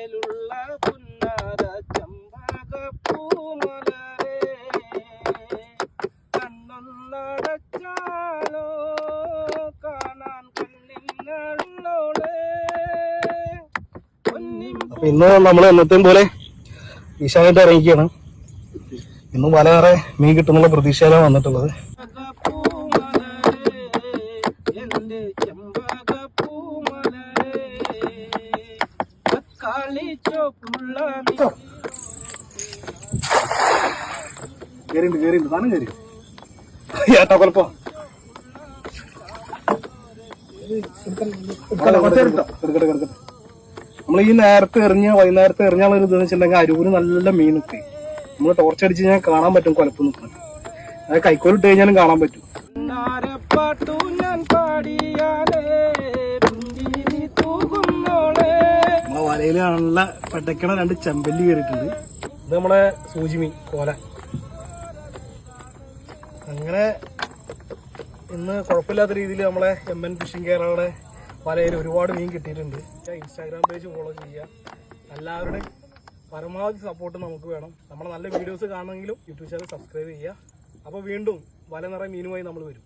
മേലുള്ള പുന്നാര ചമ്പകപ്പൂമലരേ കണ്ണൊന്നടച്ചാലോ കാണാൻ കണ്ണിനോളെ. അപ്പൊ ഇന്ന് നമ്മൾ എന്നത്തെയും പോലെ ഈശാനായിട്ട് ഇറങ്ങിക്കുകയാണ്. ഇന്ന് വളരെ മീൻ കിട്ടുന്നുള്ള പ്രതീക്ഷയിലാണ് വന്നിട്ടുള്ളത്. കേറിണ്ട് താനും കയറി ഏട്ടാ കൊലപ്പോ നമ്മൾ ഈ നേരത്തെ എറിഞ്ഞ വൈകുന്നേരത്തെ എറിഞ്ഞാൽ ഒരു ഇതെന്ന് വെച്ചിട്ടുണ്ടെങ്കിൽ അരൂര് നല്ല മീൻ നിൽക്കും. നമ്മൾ ടോർച്ചടിച്ച് കഴിഞ്ഞാൽ കാണാൻ പറ്റും കൊലപ്പ് നിൽക്കുന്നത്. അത് കൈക്കോലിട്ട് കഴിഞ്ഞാലും കാണാൻ പറ്റും. നമ്മളെ വലയിൽ നല്ല പെട്ടക്കണ 2 ചെമ്പല്ലി കയറിയിട്ടുണ്ട്. ഇത് നമ്മളെ സൂചിമീൻ കോല. അങ്ങനെ ഇന്ന് കുഴപ്പമില്ലാത്ത രീതിയിൽ നമ്മളെ MN ഫിഷിംഗ് കേരളയുടെ വലയിൽ ഒരുപാട് മീൻ കിട്ടിയിട്ടുണ്ട്. ഇൻസ്റ്റാഗ്രാം പേജ് ഫോളോ ചെയ്യുക. എല്ലാവരുടെയും പരമാവധി സപ്പോർട്ട് നമുക്ക് വേണം. നമ്മളെ നല്ല വീഡിയോസ് കാണണമെങ്കിലും യൂട്യൂബ് ചാനൽ സബ്സ്ക്രൈബ് ചെയ്യുക. അപ്പോൾ വീണ്ടും വല നിറയെ മീനുമായി നമ്മൾ വരും.